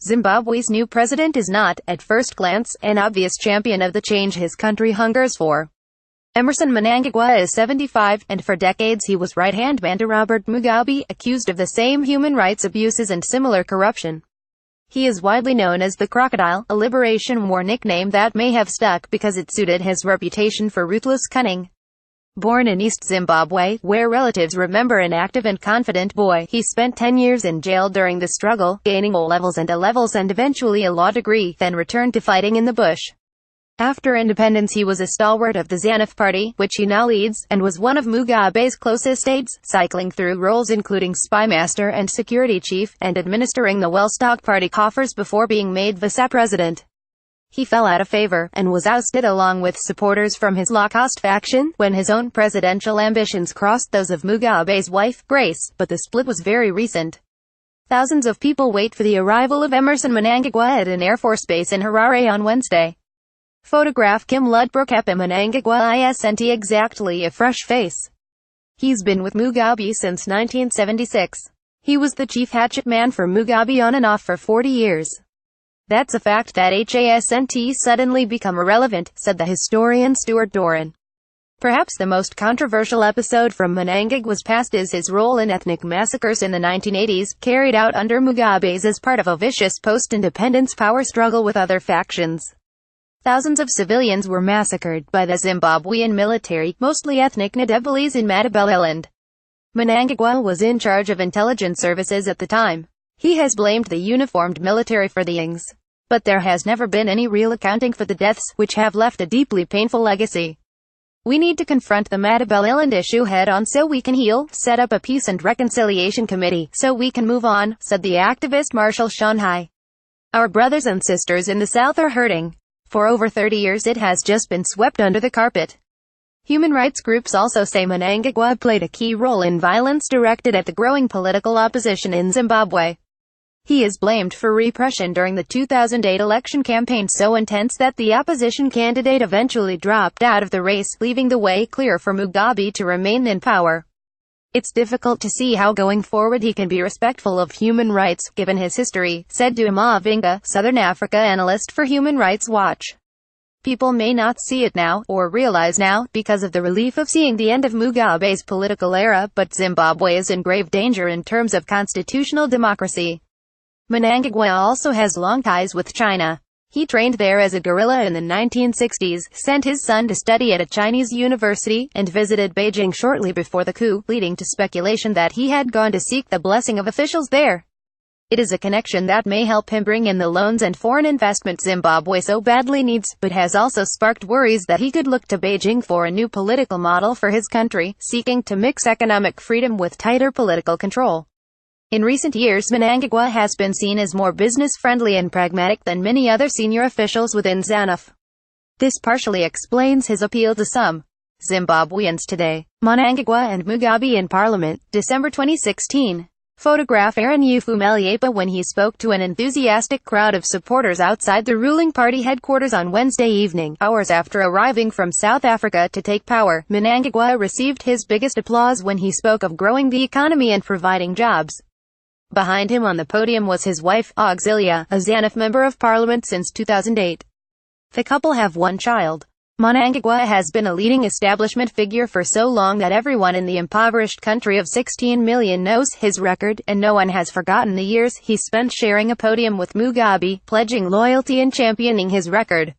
Zimbabwe's new president is not, at first glance, an obvious champion of the change his country hungers for. Emmerson Mnangagwa is 75, and for decades he was right-hand man to Robert Mugabe, accused of the same human rights abuses and similar corruption. He is widely known as the Crocodile, a Liberation War nickname that may have stuck because it suited his reputation for ruthless cunning. Born in East Zimbabwe, where relatives remember an active and confident boy, he spent 10 years in jail during the struggle, gaining O-levels and A-levels and eventually a law degree, then returned to fighting in the bush. After independence he was a stalwart of the ZANU party, which he now leads, and was one of Mugabe's closest aides, cycling through roles including spymaster and security chief, and administering the well-stocked party coffers before being made vice-president. He fell out of favor, and was ousted along with supporters from his low-cost faction, when his own presidential ambitions crossed those of Mugabe's wife, Grace, but the split was very recent. Thousands of people wait for the arrival of Emmerson Mnangagwa at an Air Force base in Harare on Wednesday. Photograph Kim Ludbrook Mnangagwa isn't exactly a fresh face. He's been with Mugabe since 1976. He was the chief hatchet man for Mugabe on and off for 40 years. That's a fact that hasn't suddenly become irrelevant, said the historian Stuart Doran. Perhaps the most controversial episode from Mnangagwa's past is his role in ethnic massacres in the 1980s, carried out under Mugabe's as part of a vicious post-independence power struggle with other factions. Thousands of civilians were massacred by the Zimbabwean military, mostly ethnic Ndebelese in Matabeleland. Mnangagwa was in charge of intelligence services at the time. He has blamed the uniformed military for the killings. But there has never been any real accounting for the deaths, which have left a deeply painful legacy. We need to confront the Matabeleland issue head-on so we can heal, set up a peace and reconciliation committee, so we can move on, said the activist Marshall Shanghai. Our brothers and sisters in the South are hurting. For over 30 years it has just been swept under the carpet. Human rights groups also say Mnangagwa played a key role in violence directed at the growing political opposition in Zimbabwe. He is blamed for repression during the 2008 election campaign so intense that the opposition candidate eventually dropped out of the race, leaving the way clear for Mugabe to remain in power. It's difficult to see how going forward he can be respectful of human rights, given his history, said Duma Vinga, Southern Africa analyst for Human Rights Watch. People may not see it now, or realize now, because of the relief of seeing the end of Mugabe's political era, but Zimbabwe is in grave danger in terms of constitutional democracy. Mnangagwa also has long ties with China. He trained there as a guerrilla in the 1960s, sent his son to study at a Chinese university, and visited Beijing shortly before the coup, leading to speculation that he had gone to seek the blessing of officials there. It is a connection that may help him bring in the loans and foreign investment Zimbabwe so badly needs, but has also sparked worries that he could look to Beijing for a new political model for his country, seeking to mix economic freedom with tighter political control. In recent years Mnangagwa has been seen as more business-friendly and pragmatic than many other senior officials within ZANU. This partially explains his appeal to some Zimbabweans today. Mnangagwa and Mugabe in Parliament, December 2016. Photograph Aaron Ufumeleapa when he spoke to an enthusiastic crowd of supporters outside the ruling party headquarters on Wednesday evening, hours after arriving from South Africa to take power. Mnangagwa received his biggest applause when he spoke of growing the economy and providing jobs. Behind him on the podium was his wife, Auxilia, a ZANU member of parliament since 2008. The couple have one child. Mnangagwa has been a leading establishment figure for so long that everyone in the impoverished country of 16 million knows his record, and no one has forgotten the years he spent sharing a podium with Mugabe, pledging loyalty and championing his record.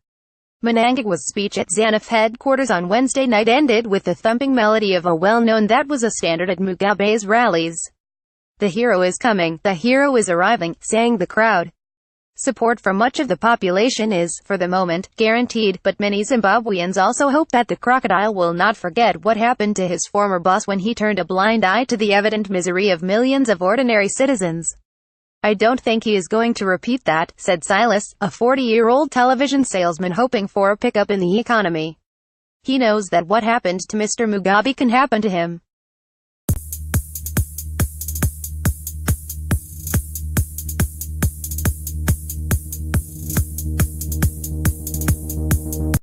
Mnangagwa's speech at ZANU headquarters on Wednesday night ended with the thumping melody of a well-known that was a standard at Mugabe's rallies. "The hero is coming, the hero is arriving," sang the crowd. Support for much of the population is, for the moment, guaranteed, but many Zimbabweans also hope that the crocodile will not forget what happened to his former boss when he turned a blind eye to the evident misery of millions of ordinary citizens. "I don't think he is going to repeat that," said Silas, a 40-year-old television salesman hoping for a pickup in the economy. He knows that what happened to Mr. Mugabe can happen to him.